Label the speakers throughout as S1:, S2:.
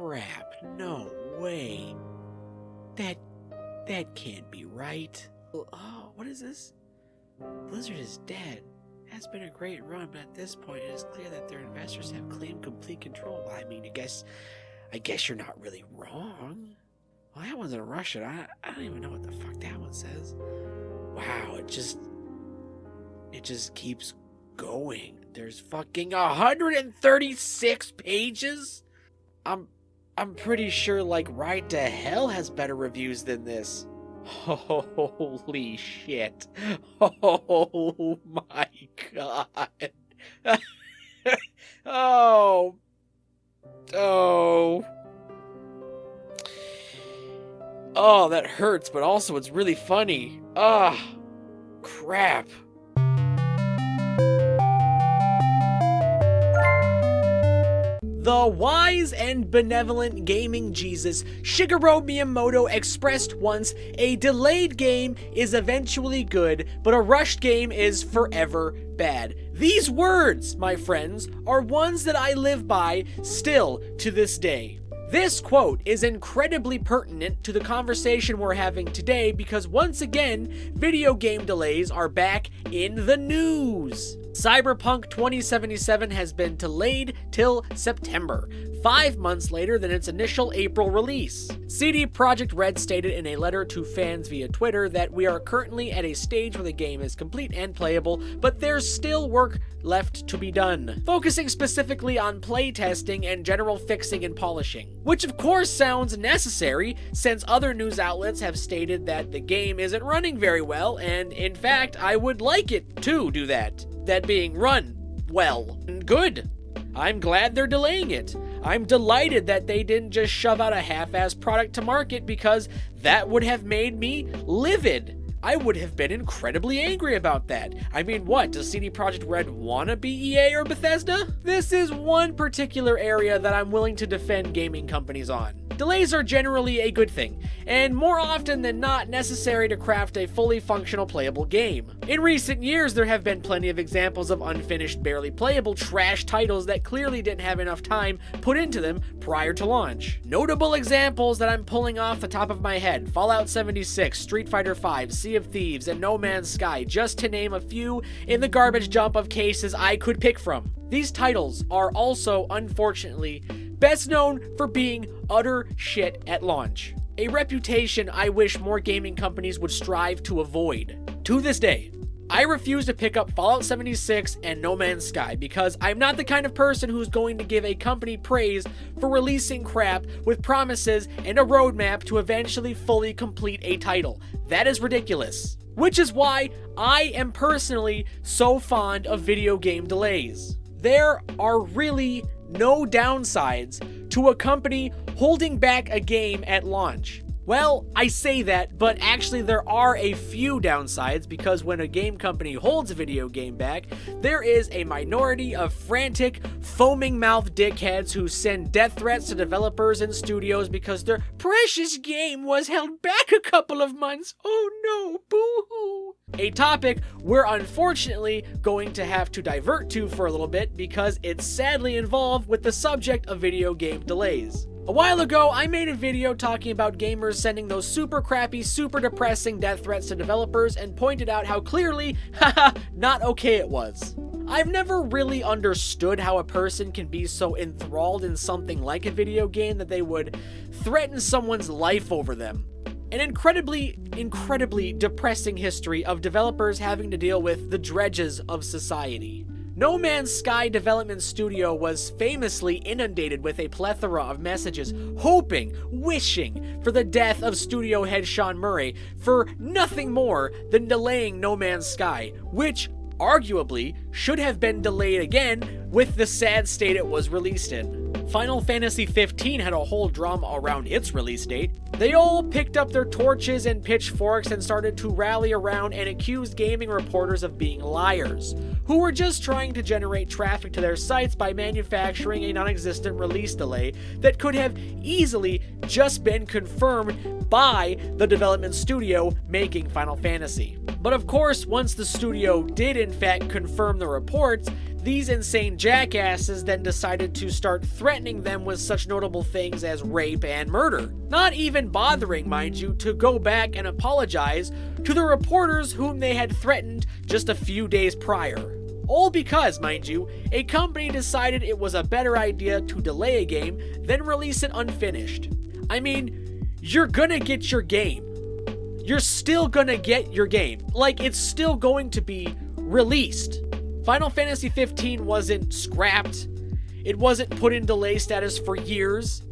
S1: crap. No way. That can't be right. Oh, what is this? Blizzard is dead. It has been a great run, but at this point it is clear that their investors have claimed complete control. I mean, I guess you're not really wrong. Well, that one's in Russian. I don't even know what the fuck that one says. Wow, it just keeps going. There's fucking 136 pages? I'm pretty sure, like, Ride to Hell has better reviews than this. Holy shit. Oh my god. Oh, that hurts, but also it's really funny. Crap. The wise and benevolent gaming Jesus Shigeru Miyamoto expressed once, a delayed game is eventually good, but a rushed game is forever bad. These words, my friends, are ones that I live by still to this day. This quote is incredibly pertinent to the conversation we're having today because once again, video game delays are back in the news. Cyberpunk 2077 has been delayed till September, 5 months later than its initial April release. CD Projekt Red stated in a letter to fans via Twitter that we are currently at a stage where the game is complete and playable, but there's still work left to be done, focusing specifically on playtesting and general fixing and polishing. Which of course sounds necessary, since other news outlets have stated that the game isn't running very well, and in fact, I would like it to do that. That being run well and good. I'm glad they're delaying it. I'm delighted that they didn't just shove out a half-assed product to market because that would have made me livid. I would have been incredibly angry about that. I mean, what, does CD Projekt Red wanna be EA or Bethesda? This is one particular area that I'm willing to defend gaming companies on. Delays are generally a good thing, and more often than not necessary to craft a fully functional playable game. In recent years, there have been plenty of examples of unfinished, barely playable trash titles that clearly didn't have enough time put into them prior to launch. Notable examples that I'm pulling off the top of my head: Fallout 76, Street Fighter V, Sea of Thieves, and No Man's Sky, just to name a few in the garbage dump of cases I could pick from. These titles are also, unfortunately, best known for being utter shit at launch. A reputation I wish more gaming companies would strive to avoid. To this day, I refuse to pick up Fallout 76 and No Man's Sky because I'm not the kind of person who's going to give a company praise for releasing crap with promises and a roadmap to eventually fully complete a title. That is ridiculous. Which is why I am personally so fond of video game delays. There are really no downsides to a company holding back a game at launch. Well, I say that, but actually there are a few downsides because when a game company holds a video game back, there is a minority of frantic, foaming-mouthed dickheads who send death threats to developers and studios because their precious game was held back a couple of months. Oh no, boo-hoo. A topic we're unfortunately going to have to divert to for a little bit because it's sadly involved with the subject of video game delays. A while ago, I made a video talking about gamers sending those super crappy, super depressing death threats to developers and pointed out how clearly, not okay it was. I've never really understood how a person can be so enthralled in something like a video game that they would threaten someone's life over them. An incredibly depressing history of developers having to deal with the dredges of society. No Man's Sky Development Studio was famously inundated with a plethora of messages hoping, wishing for the death of studio head Sean Murray for nothing more than delaying No Man's Sky, which arguably should have been delayed again with the sad state it was released in. Final Fantasy XV had a whole drama around its release date. They all picked up their torches and pitchforks and started to rally around and accuse gaming reporters of being liars, who were just trying to generate traffic to their sites by manufacturing a non-existent release delay that could have easily just been confirmed by the development studio making Final Fantasy. But of course, once the studio did in fact confirm the reports, These insane jackasses then decided to start threatening them with such notable things as rape and murder, not even bothering, mind you, to go back and apologize to the reporters whom they had threatened just a few days prior. All because, mind you, a company decided it was a better idea to delay a game than release it unfinished. I mean, you're gonna get your game. You're still gonna get your game. Like, it's still going to be released. Final Fantasy 15 wasn't scrapped. It wasn't put in delay status for years.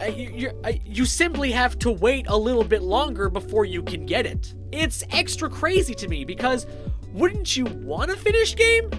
S1: You simply have to wait a little bit longer before you can get it. It's extra crazy to me because wouldn't you want a finished game?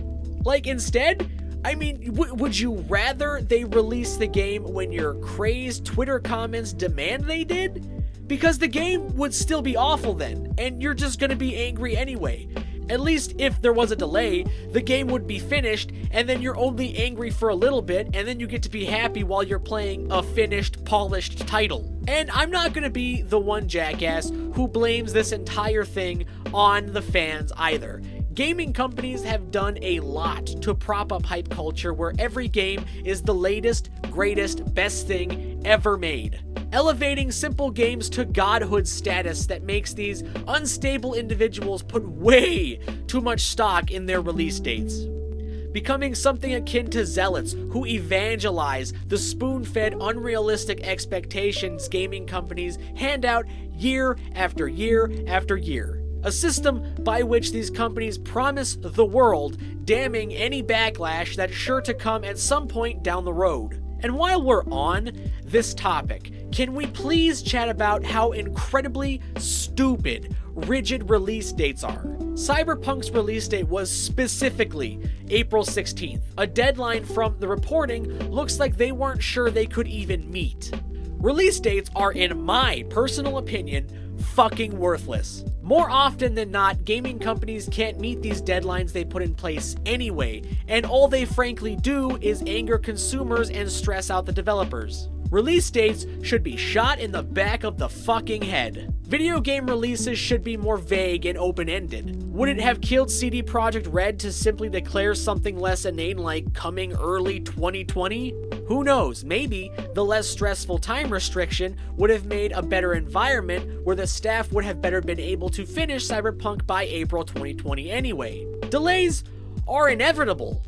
S1: Like, instead, I mean, would you rather they release the game when your crazed Twitter comments demand they did? Because the game would still be awful then, and you're just gonna be angry anyway. At least if there was a delay, the game would be finished, and then you're only angry for a little bit, and then you get to be happy while you're playing a finished, polished title. And I'm not gonna be the one jackass who blames this entire thing on the fans either. Gaming companies have done a lot to prop up hype culture where every game is the latest, greatest, best thing ever made. Elevating simple games to godhood status that makes these unstable individuals put way too much stock in their release dates. Becoming something akin to zealots who evangelize the spoon-fed unrealistic expectations gaming companies hand out year after year after year. A system by which these companies promise the world, damning any backlash that's sure to come at some point down the road. And while we're on this topic, can we please chat about how incredibly stupid rigid release dates are? Cyberpunk's release date was specifically April 16th. A deadline from the reporting looks like they weren't sure they could even meet. Release dates are, in my personal opinion, fucking worthless. More often than not, gaming companies can't meet these deadlines they put in place anyway, and all they frankly do is anger consumers and stress out the developers. Release dates should be shot in the back of the fucking head. Video game releases should be more vague and open-ended. Would it have killed CD Projekt Red to simply declare something less inane like coming early 2020? Who knows, maybe the less stressful time restriction would have made a better environment where the staff would have better been able to finish Cyberpunk by April 2020 anyway. Delays are inevitable.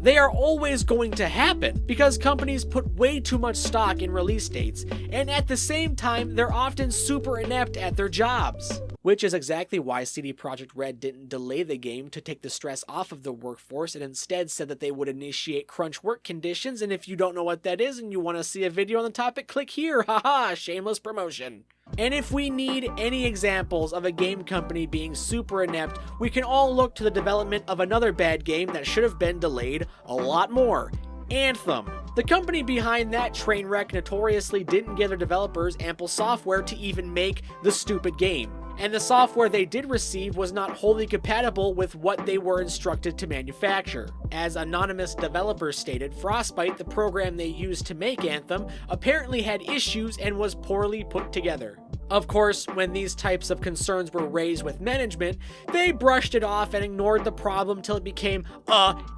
S1: They are always going to happen because companies put way too much stock in release dates, and at the same time, they're often super inept at their jobs. Which is exactly why CD Projekt Red didn't delay the game to take the stress off of the workforce and instead said that they would initiate crunch work conditions, and if you don't know what that is and you want to see a video on the topic, click here, haha, shameless promotion. And if we need any examples of a game company being super inept, we can all look to the development of another bad game that should have been delayed a lot more. Anthem. The company behind that train wreck notoriously didn't give their developers ample software to even make the stupid game. And the software they did receive was not wholly compatible with what they were instructed to manufacture. As anonymous developers stated, Frostbite, the program they used to make Anthem, apparently had issues and was poorly put together. Of course, when these types of concerns were raised with management, they brushed it off and ignored the problem till it became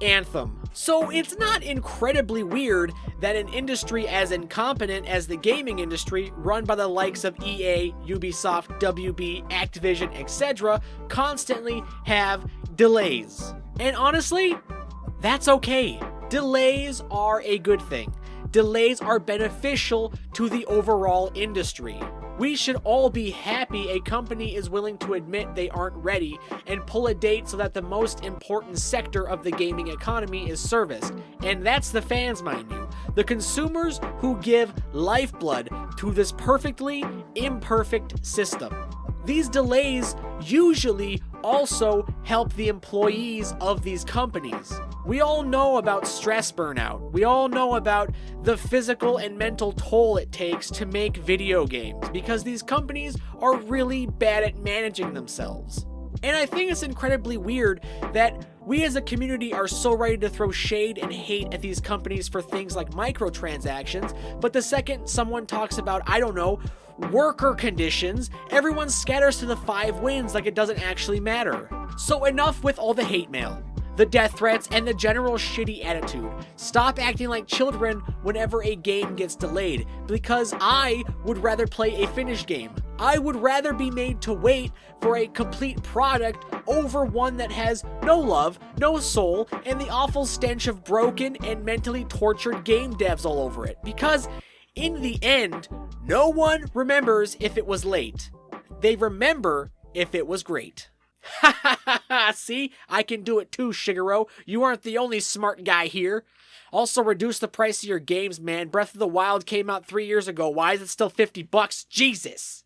S1: Anthem. So it's not incredibly weird that an industry as incompetent as the gaming industry, run by the likes of EA, Ubisoft, WB, Activision, etc., constantly have delays. And honestly, that's okay. Delays are a good thing. Delays are beneficial to the overall industry. We should all be happy a company is willing to admit they aren't ready and pull a date so that the most important sector of the gaming economy is serviced. And that's the fans, mind you. The consumers who give lifeblood to this perfectly imperfect system. These delays usually also help the employees of these companies. We all know about stress burnout. We all know about the physical and mental toll it takes to make video games because these companies are really bad at managing themselves. And I think it's incredibly weird that we as a community are so ready to throw shade and hate at these companies for things like microtransactions, but the second someone talks about, I don't know, worker conditions, everyone scatters to the five winds like it doesn't actually matter. So enough with all the hate mail. the death threats, and the general shitty attitude. Stop acting like children whenever a game gets delayed, because I would rather play a finished game. I would rather be made to wait for a complete product over one that has no love, no soul, and the awful stench of broken and mentally tortured game devs all over it. Because in the end, no one remembers if it was late. They remember if it was great. Ha ha ha ha! See? I can do it too, Shigeru. You aren't the only smart guy here. Also, reduce the price of your games, man. Breath of the Wild came out 3 years ago. Why is it still $50? Jesus!